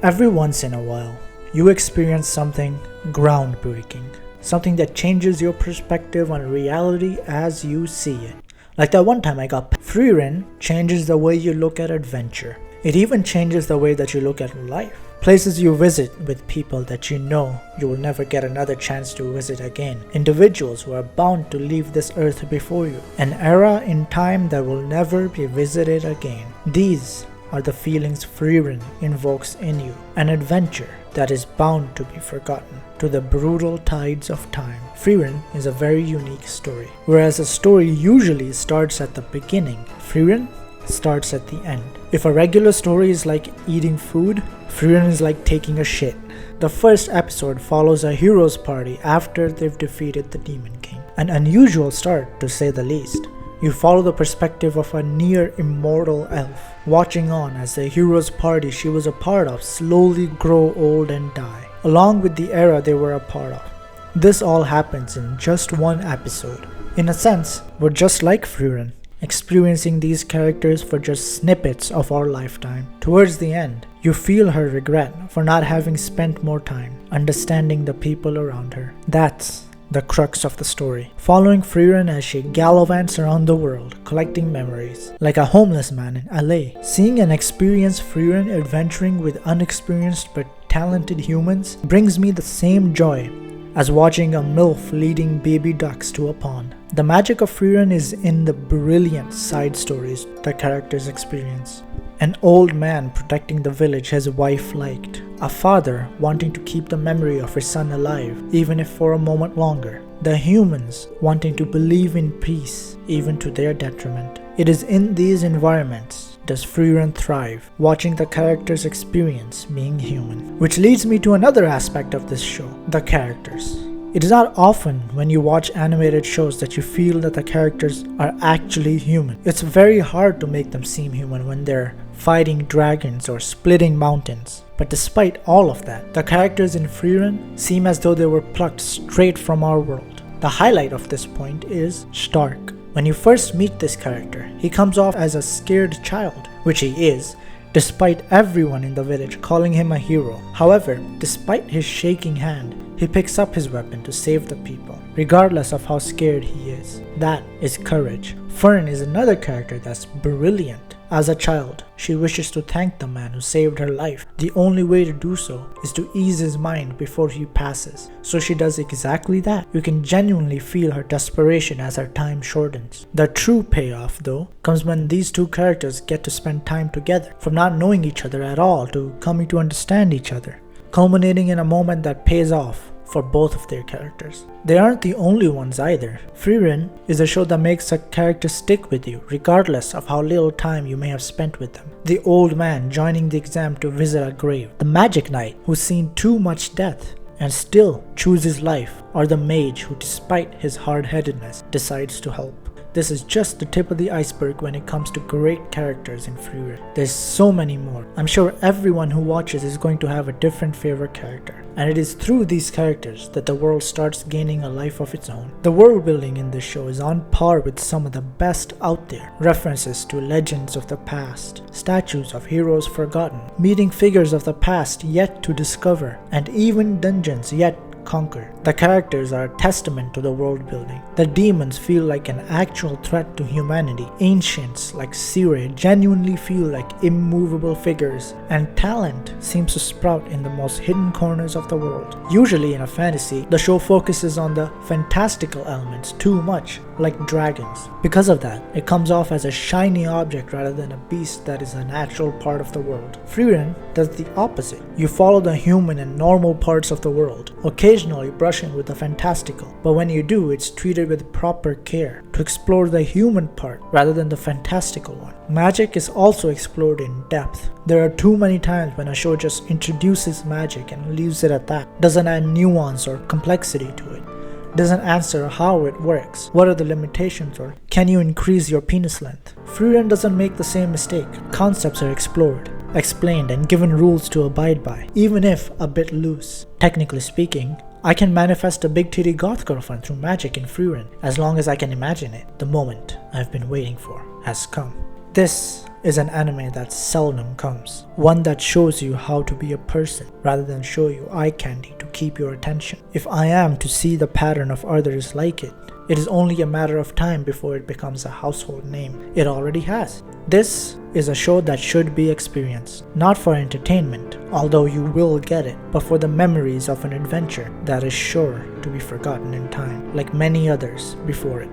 Every once in a while, you experience something groundbreaking, something that changes your perspective on reality as you see it. Like that one time I got Frieren changes the way you look at adventure. It even changes the way that you look at life. Places you visit with people that you know you will never get another chance to visit again. Individuals who are bound to leave this earth before you. An era in time that will never be visited again. These are the feelings Frieren invokes in you. An adventure that is bound to be forgotten to the brutal tides of time. Frieren is a very unique story. Whereas a story usually starts at the beginning, Frieren starts at the end. If a regular story is like eating food, Frieren is like taking a shit. The first episode follows a hero's party after they've defeated the Demon King. An unusual start, to say the least. You follow the perspective of a near immortal elf, watching on as the hero's party she was a part of slowly grow old and die, along with the era they were a part of. This all happens in just one episode. In a sense, we're just like Frieren, experiencing these characters for just snippets of our lifetime. Towards the end, you feel her regret for not having spent more time understanding the people around her. That's the crux of the story. Following Frieren as she gallivants around the world, collecting memories. Like a homeless man in LA. Seeing and experience Frieren adventuring with unexperienced but talented humans brings me the same joy as watching a MILF leading baby ducks to a pond. The magic of Frieren is in the brilliant side stories the characters experience. An old man protecting the village his wife liked. A father wanting to keep the memory of his son alive, even if for a moment longer. The humans wanting to believe in peace, even to their detriment. It is in these environments does Frieren thrive, watching the characters experience being human. Which leads me to another aspect of this show, the characters. It is not often when you watch animated shows that you feel that the characters are actually human. It's very hard to make them seem human when they're fighting dragons or splitting mountains. But despite all of that, the characters in Frieren seem as though they were plucked straight from our world. The highlight of this point is Stark. When you first meet this character, he comes off as a scared child, which he is, despite everyone in the village calling him a hero. However, despite his shaking hand, he picks up his weapon to save the people, regardless of how scared he is. That is courage. Fern is another character that's brilliant. As a child, she wishes to thank the man who saved her life. The only way to do so is to ease his mind before he passes. So she does exactly that. You can genuinely feel her desperation as her time shortens. The true payoff, though, comes when these two characters get to spend time together, from not knowing each other at all to coming to understand each other, culminating in a moment that pays off for both of their characters. They aren't the only ones either. Frieren is a show that makes a character stick with you regardless of how little time you may have spent with them. The old man joining the exam to visit a grave, the magic knight who's seen too much death and still chooses life, or the mage who despite his hard-headedness decides to help. This is just the tip of the iceberg when it comes to great characters in Frieren. There's so many more. I'm sure everyone who watches is going to have a different favorite character. And it is through these characters that the world starts gaining a life of its own. The world building in this show is on par with some of the best out there. References to legends of the past, statues of heroes forgotten, meeting figures of the past yet to discover, and even dungeons yet conquer. The characters are a testament to the world building. The demons feel like an actual threat to humanity. Ancients like Sire genuinely feel like immovable figures, and talent seems to sprout in the most hidden corners of the world. Usually in a fantasy, the show focuses on the fantastical elements too much, like dragons. Because of that, it comes off as a shiny object rather than a beast that is a natural part of the world. Frieren does the opposite. You follow the human and normal parts of the world, occasionally brushing with the fantastical, but when you do, it's treated with proper care to explore the human part rather than the fantastical one. Magic is also explored in depth. There are too many times when a show just introduces magic and leaves it at that, doesn't add nuance or complexity to it, doesn't answer how it works, what are the limitations, or can you increase your penis length. Frieren doesn't make the same mistake. Concepts are explored, explained, and given rules to abide by, even if a bit loose. Technically speaking, I can manifest a big titty goth girlfriend through magic in Frieren as long as I can imagine it. The moment I've been waiting for has come. This is an anime that seldom comes. One that shows you how to be a person rather than show you eye candy to keep your attention. If I am to see the pattern of others like it, it is only a matter of time before it becomes a household name. It already has. This is a show that should be experienced, not for entertainment, although you will get it, but for the memories of an adventure that is sure to be forgotten in time, like many others before it.